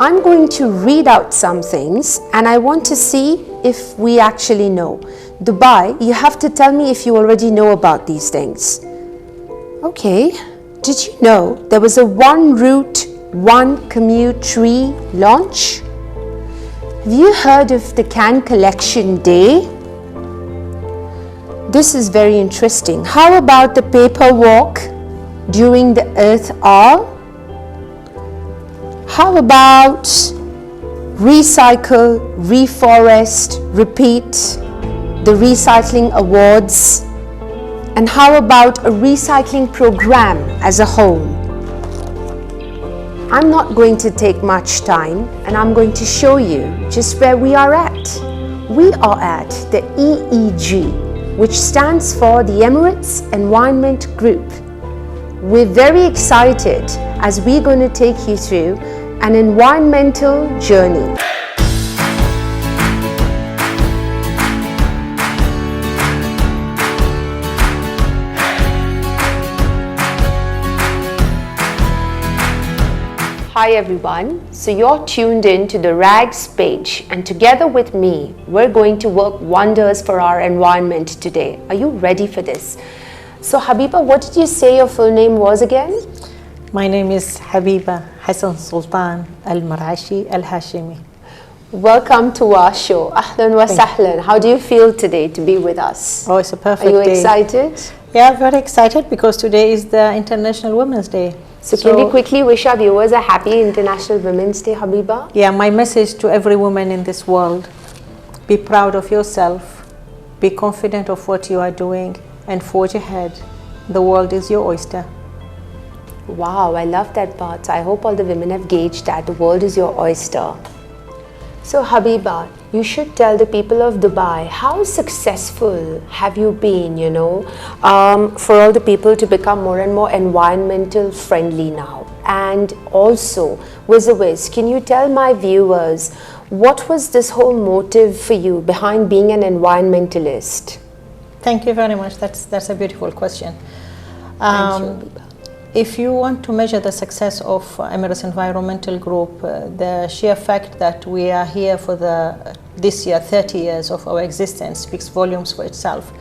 I'm going to read out some things and I want to see if we actually know. Dubai, you have to tell me if you already know about these things. Okay, did you know there was a one route, one commute tree launch? Have you heard of the Can Collection Day? This is very interesting. How about the paper walk during the Earth Hour? How about recycle, reforest, repeat, the recycling awards? And how about a recycling program as a whole? I'm not going to take much time and I'm going to show you just where we are at. We are at the EEG, which stands for the Emirates Environmental Group. We're very excited as we're going to take you through an environmental journey. Hi everyone, so you're tuned in to the RAGS page and together with me, we're going to work wonders for our environment today. Are you ready for this? So Habiba, what did you say your full name was again? My name is Habiba Hassan Sultan Al-Marashi Al-Hashimi. Welcome to our show. Ahlan wa sahlan. How do you feel today to be with us? Oh, it's a perfect day. Are you excited? Yeah, very excited because today is the International Women's Day. So can we quickly wish our viewers a happy International Women's Day, Habiba? Yeah, my message to every woman in this world, be proud of yourself, be confident of what you are doing and forge ahead. The world is your oyster. Wow, I love that part. I hope all the women have gauged that the world is your oyster. So Habiba, you should tell the people of Dubai, how successful have you been, for all the people to become more and more environmental friendly now? And also, vis-a-vis, can you tell my viewers, what was this whole motive for you behind being an environmentalist? Thank you very much. That's a beautiful question. Thank you, Habiba. If you want to measure the success of Emirates Environmental Group, the sheer fact that we are here for this year, 30 years of our existence, speaks volumes for itself.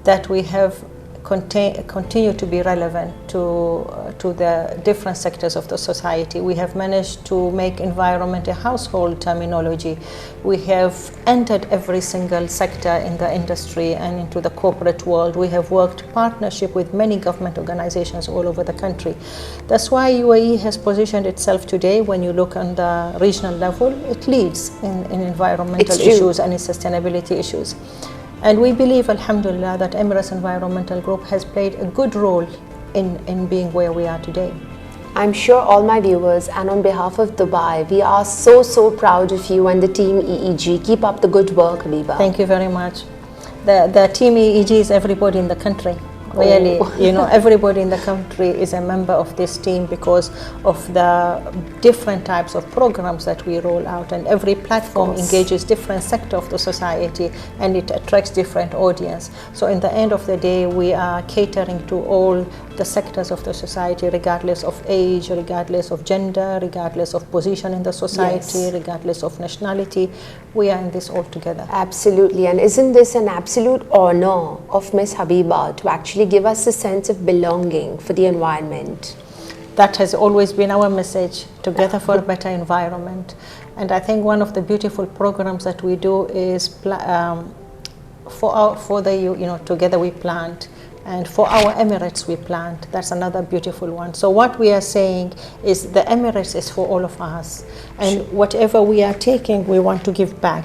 That we have continue to be relevant to the different sectors of the society. We have managed to make environment a household terminology. We have entered every single sector in the industry and into the corporate world. We have worked partnership with many government organizations all over the country. That's why UAE has positioned itself today, when you look on the regional level, it leads in environmental issues and in sustainability issues. And we believe, alhamdulillah, that Emirates Environmental Group has played a good role in being where we are today. I'm sure all my viewers and on behalf of Dubai, we are so proud of you and the team EEG. Keep up the good work, Habiba. Thank you very much. The team EEG is everybody in the country. Really, everybody in the country is a member of this team because of the different types of programs that we roll out, and every platform engages different sector of the society and it attracts different audience. So in the end of the day, we are catering to all the sectors of the society, regardless of age, regardless of gender, regardless of position in the society, regardless of nationality. We are in this all together. Absolutely. And isn't this an absolute honor of Miss Habiba to actually give us a sense of belonging for the environment? That has always been our message, together for a better environment. And I think one of the beautiful programs that we do is together we plant, and for our Emirates we plant. That's another beautiful one. So what we are saying is the Emirates is for all of us, and whatever we are taking, we want to give back.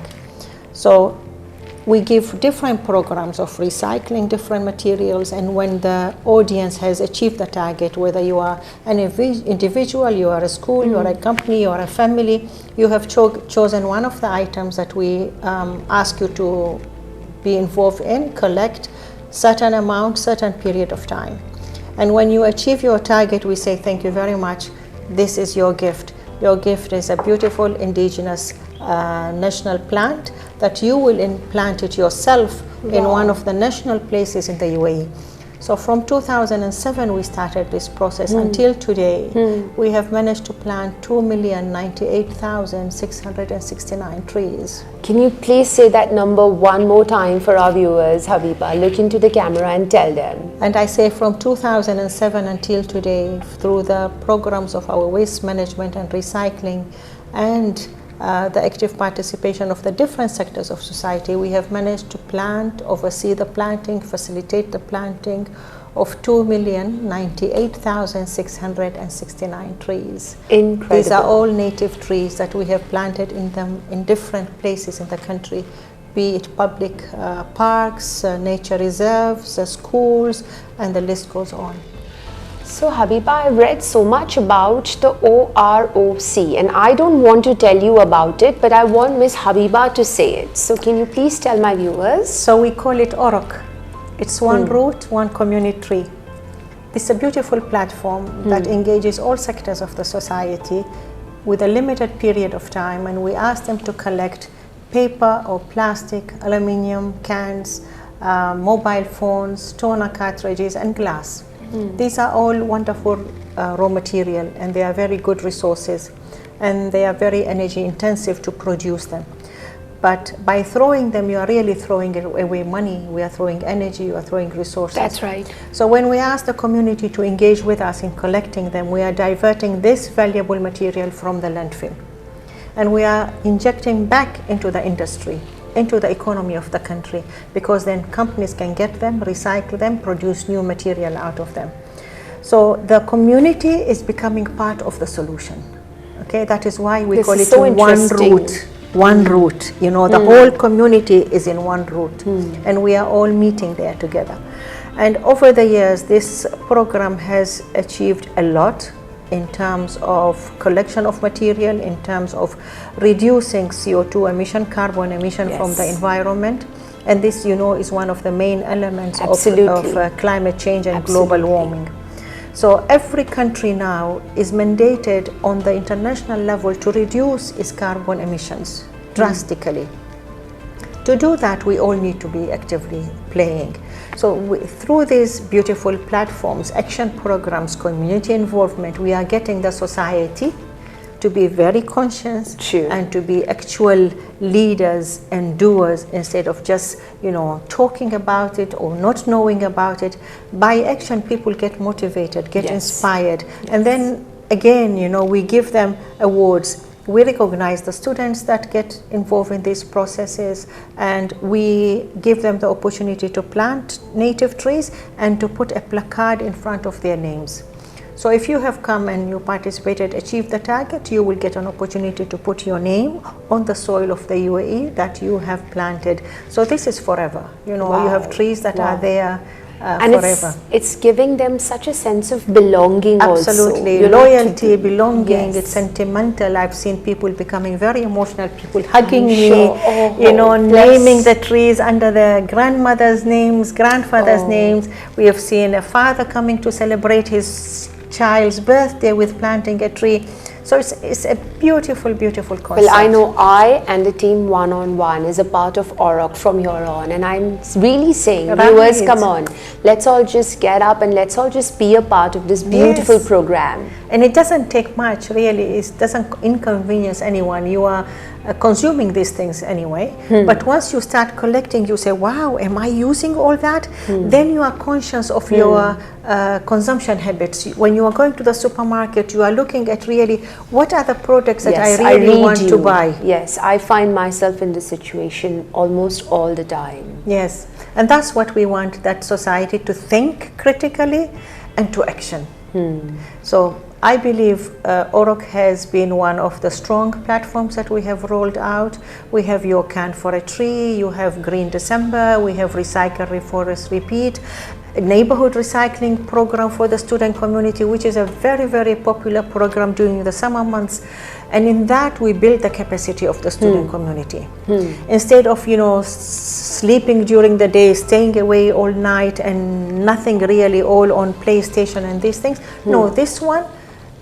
So we give different programs of recycling different materials, and when the audience has achieved the target, whether you are an individual, you are a school, you are a company, you are a family, you have chosen one of the items that we ask you to be involved in, collect certain amount, certain period of time. And when you achieve your target, we say thank you very much. This is your gift. Your gift is a beautiful indigenous national plant that you will implant it yourself in one of the national places in the UAE. So from 2007 we started this process until today. We have managed to plant 2,098,669 trees. Can you please say that number one more time for our viewers, Habiba? Look into the camera and tell them. And I say from 2007 until today, through the programs of our waste management and recycling and the active participation of the different sectors of society, we have managed to plant, oversee the planting, facilitate the planting of 2,098,669 trees. Incredible. These are all native trees that we have planted in different places in the country, be it public parks, nature reserves, schools, and the list goes on. So Habiba, I read so much about the OROC and I don't want to tell you about it, but I want Miss Habiba to say it. So can you please tell my viewers? So we call it OROC. It's one root, one community tree. It's a beautiful platform that engages all sectors of the society with a limited period of time, and we ask them to collect paper or plastic, aluminium, cans, mobile phones, toner cartridges, and glass. These are all wonderful raw material, and they are very good resources, and they are very energy intensive to produce them. But by throwing them, you are really throwing away money, we are throwing energy, you are throwing resources. That's right. So when we ask the community to engage with us in collecting them, we are diverting this valuable material from the landfill. And we are injecting back into the industry, into the economy of the country, because then companies can get them, recycle them, produce new material out of them. So the community is becoming part of the solution. Okay, that is why we call it one route. One route, you know, the whole community is in one route, and we are all meeting there together. And over the years, this program has achieved a lot in terms of collection of material, in terms of reducing CO2 emission, carbon emission from the environment. And this, you know, is one of the main elements of climate change and global warming. So every country now is mandated on the international level to reduce its carbon emissions drastically. To do that, we all need to be actively playing. So through these beautiful platforms, action programs, community involvement, we are getting the society to be very conscious and to be actual leaders and doers, instead of just, you know, talking about it or not knowing about it. By action, people get motivated, get inspired, and then again, you know, we give them awards. We recognize the students that get involved in these processes, and we give them the opportunity to plant native trees and to put a placard in front of their names. So if you have come and you participated, achieved the target, you will get an opportunity to put your name on the soil of the UAE that you have planted. So this is forever. You know, you have trees that are there and forever. It's giving them such a sense of belonging. Absolutely. Also. Loyalty, belonging, it's sentimental. I've seen people becoming very emotional, people hugging me, you know, naming the trees under their grandmother's names, grandfather's names. We have seen a father coming to celebrate his child's birthday with planting a tree. So it's a beautiful, beautiful concept. Well, I know I and the team one-on-one is a part of OROC from here on, and I'm really saying, viewers, come on, let's all just get up and let's all just be a part of this beautiful program. And it doesn't take much, really. It doesn't inconvenience anyone. You are consuming these things anyway. But once you start collecting, you say, wow, am I using all that? Then you are conscious of your consumption habits. When you are going to the supermarket, you are looking at really what are the products that I really want to buy. Yes, I find myself in this situation almost all the time. Yes, and that's what we want, that society to think critically and to action. So I believe OROC has been one of the strong platforms that we have rolled out. We have Your Can for a Tree, you have Green December, we have Recycle, Reforest, Repeat, a neighborhood recycling program for the student community, which is a very, very popular program during the summer months. And in that, we build the capacity of the student community. Instead of, you know, sleeping during the day, staying away all night and nothing really, all on PlayStation and these things. No, this one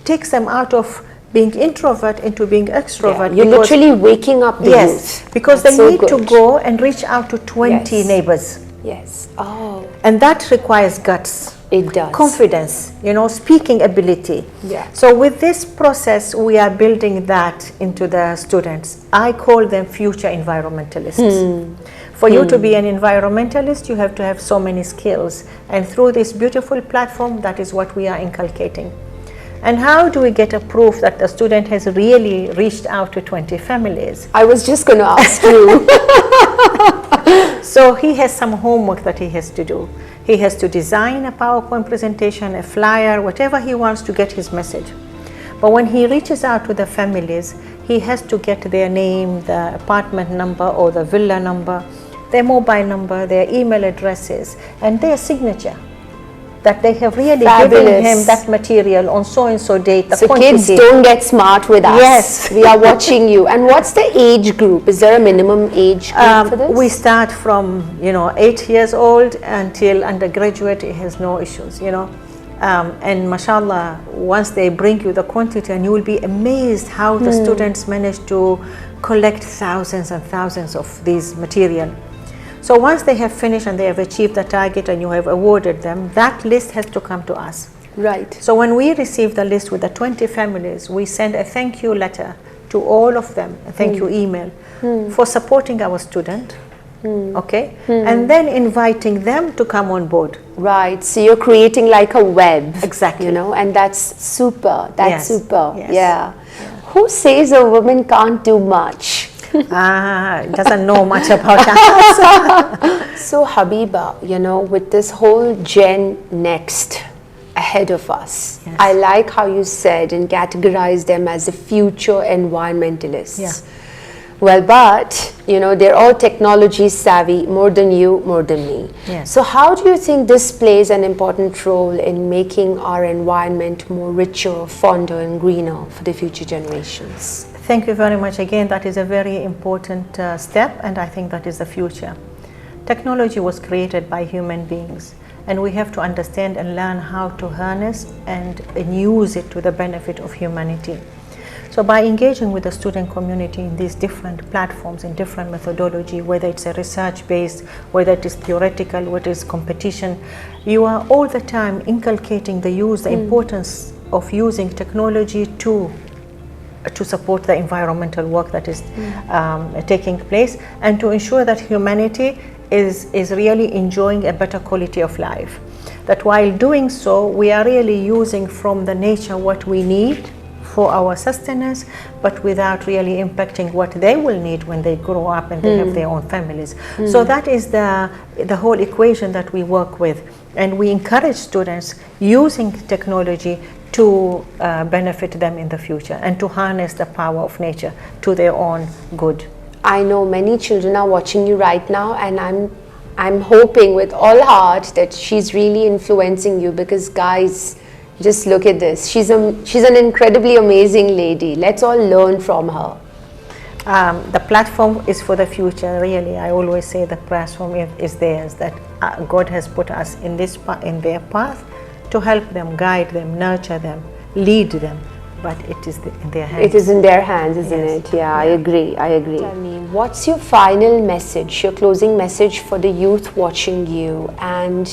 takes them out of being introvert into being extrovert. You're literally waking up the youth. Because they need to go and reach out to 20 neighbors. Yes. Oh, And that requires guts, it does. confidence, speaking ability. Yeah. So with this process, we are building that into the students. I call them future environmentalists. For you to be an environmentalist, you have to have so many skills. And through this beautiful platform, that is what we are inculcating. And how do we get a proof that the student has really reached out to 20 families? I was just going to ask you. So he has some homework that he has to do. He has to design a PowerPoint presentation, a flyer, whatever he wants to get his message. But when he reaches out to the families, he has to get their name, the apartment number or the villa number, their mobile number, their email addresses, and their signature. That they have really given him that material on so-and-so date, the So quantity. kids, don't get smart with us. Yes. We are watching you. And what's the age group? Is there a minimum age group for this? We start from 8 years old until undergraduate. It has no issues, and mashallah, once they bring you the quantity, and you will be amazed how the students manage to collect thousands and thousands of these material. So once they have finished and they have achieved the target and you have awarded them, that list has to come to us. Right. So when we receive the list with the 20 families, we send a thank you letter to all of them, a thank you email for supporting our student, okay? And then inviting them to come on board. Right. So you're creating like a web. Exactly. And that's super. That's super. Yes. Yeah. Who says a woman can't do much? Doesn't know much about us. So Habiba, with this whole Gen Next ahead of us, Yes. I like how you said and categorized them as the future environmentalists. Yeah. Well, but, they're all technology savvy, more than you, more than me. Yes. So how do you think this plays an important role in making our environment more richer, fonder and greener for the future generations? Thank you very much. Again, that is a very important step, and I think that is the future. Technology was created by human beings, and we have to understand and learn how to harness and use it to the benefit of humanity. So by engaging with the student community in these different platforms, in different methodology, whether it's a research-based, whether it is theoretical, whether it's competition, you are all the time inculcating the importance of using technology to support the environmental work that is taking place, and to ensure that humanity is really enjoying a better quality of life. That while doing so, we are really using from the nature what we need for our sustenance, but without really impacting what they will need when they grow up and they have their own families. So that is the whole equation that we work with, and we encourage students using technology to benefit them in the future and to harness the power of nature to their own good. I know many children are watching you right now, and I'm hoping with all heart that she's really influencing you, because guys, just look at this. She's an incredibly amazing lady. Let's all learn from her. The platform is for the future, really. I always say the platform is theirs, that God has put us in their path to help them, guide them, nurture them, lead them, but it is in their hands. It is in their hands, isn't it? Yeah, I agree. Tell me, what's your final message, your closing message for the youth watching you? And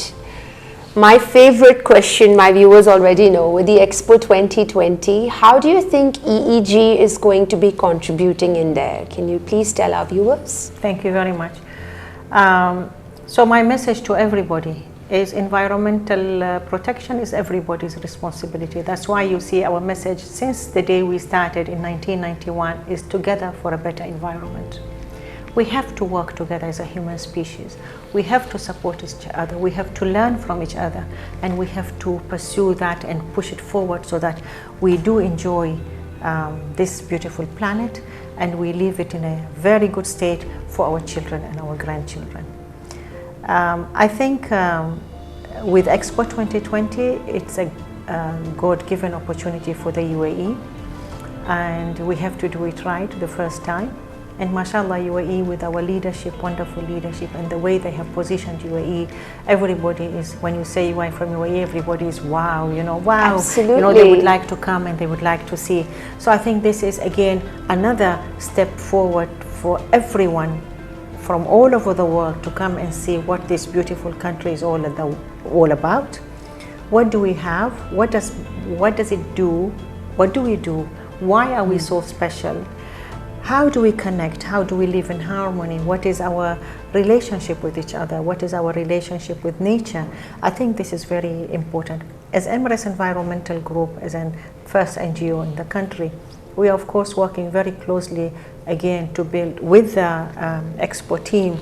my favorite question, my viewers already know, with the Expo 2020, how do you think EEG is going to be contributing in there? Can you please tell our viewers? Thank you very much. So my message to everybody is environmental protection is everybody's responsibility. That's why you see our message since the day we started in 1991 is together for a better environment. We have to work together as a human species. We have to support each other. We have to learn from each other, and we have to pursue that and push it forward so that we do enjoy this beautiful planet, and we leave it in a very good state for our children and our grandchildren. I think with Expo 2020, it's a God-given opportunity for the UAE, and we have to do it right the first time. And mashallah, UAE, with our leadership, wonderful leadership, and the way they have positioned UAE, everybody is, when you say you are from UAE, everybody is wow, wow. Absolutely. They would like to come and they would like to see. So I think this is again another step forward for everyone from all over the world to come and see what this beautiful country is all about. What do we have? What does it do? What do we do? Why are we so special? How do we connect? How do we live in harmony? What is our relationship with each other? What is our relationship with nature? I think this is very important. As Emirates Environmental Group, as a first NGO in the country, we are of course working very closely again to build with the Expo team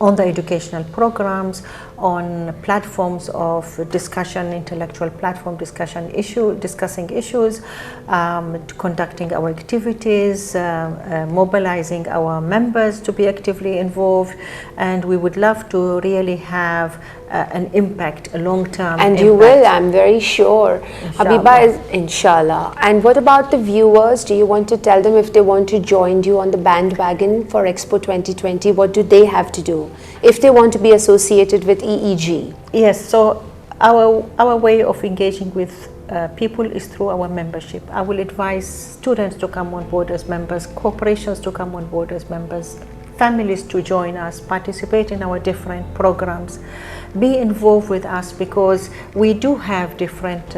on the educational programs, on platforms of discussion, intellectual platform discussion discussing issues, conducting our activities, mobilizing our members to be actively involved, and we would love to really have an impact, a long-term impact. And you will, I'm very sure. Habiba is, inshallah. And what about the viewers? Do you want to tell them if they want to join you on the bandwagon for Expo 2020, what do they have to do if they want to be associated with EEG? Yes, so our way of engaging with people is through our membership. I will advise students to come on board as members, corporations to come on board as members, families to join us, participate in our different programs, be involved with us, because we do have different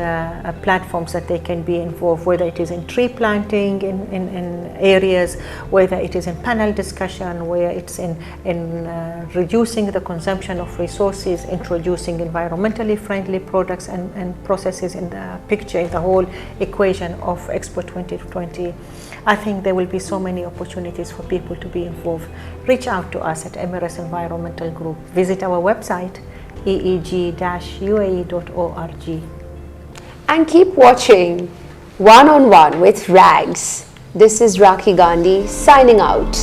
platforms that they can be involved, whether it is in tree planting in areas, whether it is in panel discussion, where it's in reducing the consumption of resources, introducing environmentally friendly products and processes in the picture, in the whole equation of Expo 2020. I think there will be so many opportunities for people to be involved. Reach out to us at Emirates Environmental Group. Visit our website, eeg-uae.org. And keep watching One on One with Rags. This is Rakhi Gandhi signing out.